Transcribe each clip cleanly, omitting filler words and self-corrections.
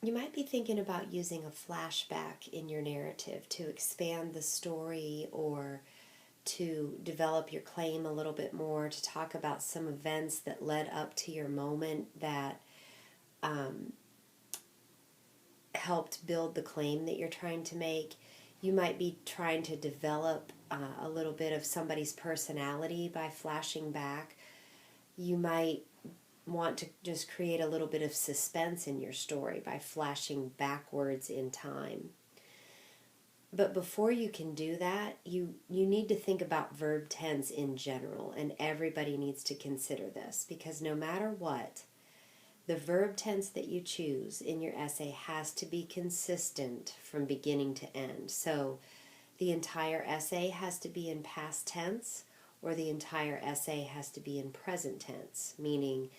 you might be thinking about using a flashback in your narrative to expand the story or to develop your claim a little bit more, to talk about some events that led up to your moment that helped build the claim that you're trying to make. You might be trying to develop a little bit of somebody's personality by flashing back. You might want to just create a little bit of suspense in your story by flashing backwards in time. But before you can do that, you need to think about verb tense in general, and everybody needs to consider this, because no matter what, the verb tense that you choose in your essay has to be consistent from beginning to end. So the entire essay has to be in past tense, or the entire essay has to be in present tense, meaning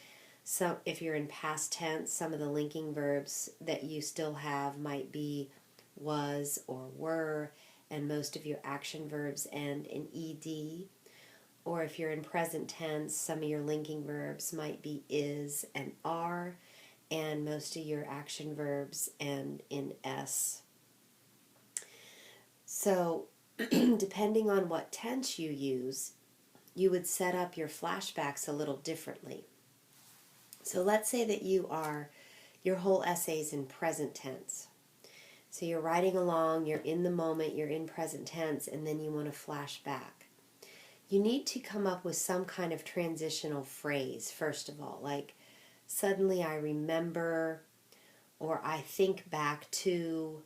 if you're in past tense, some of the linking verbs that you still have might be was or were, and most of your action verbs end in ed. Or if you're in present tense, some of your linking verbs might be is and are, and most of your action verbs end in s. So depending on what tense you use, you would set up your flashbacks a little differently. So let's say that your whole essay's in present tense. So you're writing along, you're in the moment, you're in present tense, and then you want to flash back. You need to come up with some kind of transitional phrase, first of all, like suddenly I remember, or I think back to,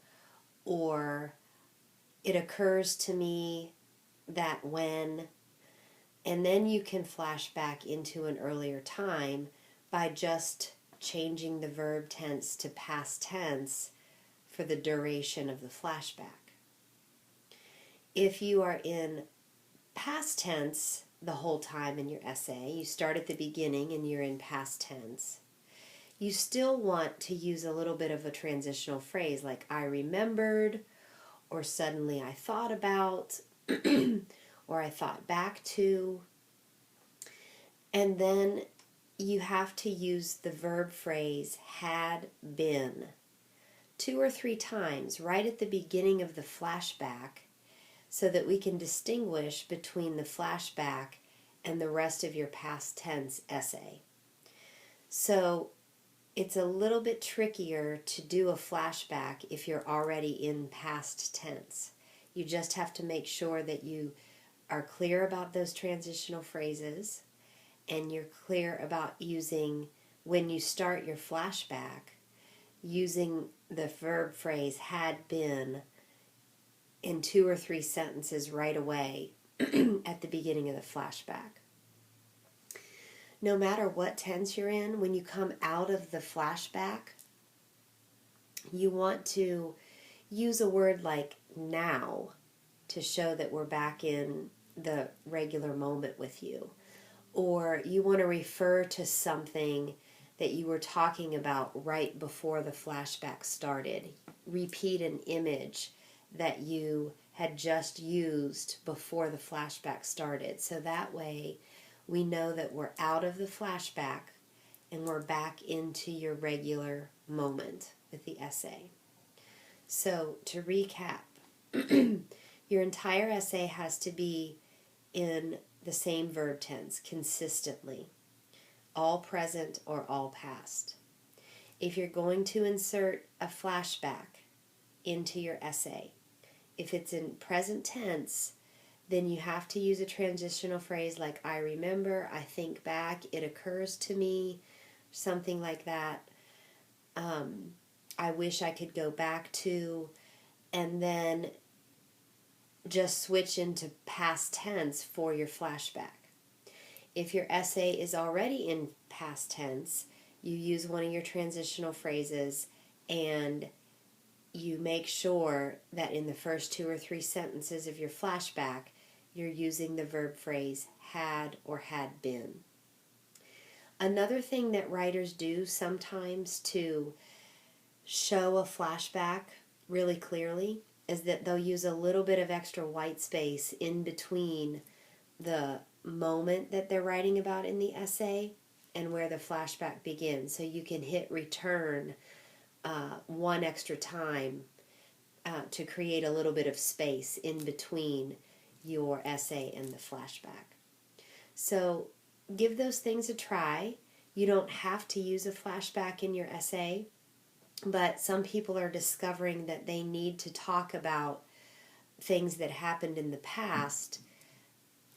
or it occurs to me that when, and then you can flash back into an earlier time by just changing the verb tense to past tense for the duration of the flashback. If you are in past tense the whole time in your essay, you start at the beginning and you're in past tense, you still want to use a little bit of a transitional phrase like I remembered, or suddenly I thought about, or I thought back to. And then you have to use the verb phrase had been 2 or 3 times right at the beginning of the flashback, so that we can distinguish between the flashback and the rest of your past tense essay. So it's a little bit trickier to do a flashback if you're already in past tense. You just have to make sure that you are clear about those transitional phrases, and you're clear about using, when you start your flashback, using the verb phrase had been in 2 or 3 sentences right away at the beginning of the flashback. No matter what tense you're in, when you come out of the flashback, you want to use a word like now to show that we're back in the regular moment with you. Or you want to refer to something that you were talking about right before the flashback started. Repeat an image that you had just used before the flashback started. So that way we know that we're out of the flashback and we're back into your regular moment with the essay. So to recap, your entire essay has to be in the same verb tense consistently, all present or all past. If you're going to insert a flashback into your essay, if it's in present tense, then you have to use a transitional phrase like I remember, I think back, it occurs to me, something like that. I wish I could go back to, and then just switch into past tense for your flashback. If your essay is already in past tense, you use one of your transitional phrases and you make sure that in the first 2 or 3 sentences of your flashback, you're using the verb phrase had or had been. Another thing that writers do sometimes to show a flashback really clearly is that they'll use a little bit of extra white space in between the moment that they're writing about in the essay and where the flashback begins. So you can hit return one extra time to create a little bit of space in between your essay and the flashback. So give those things a try. You don't have to use a flashback in your essay, but some people are discovering that they need to talk about things that happened in the past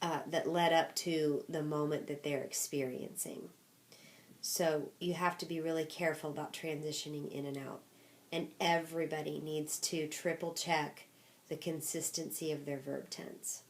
that led up to the moment that they're experiencing. So you have to be really careful about transitioning in and out. And everybody needs to triple check the consistency of their verb tense.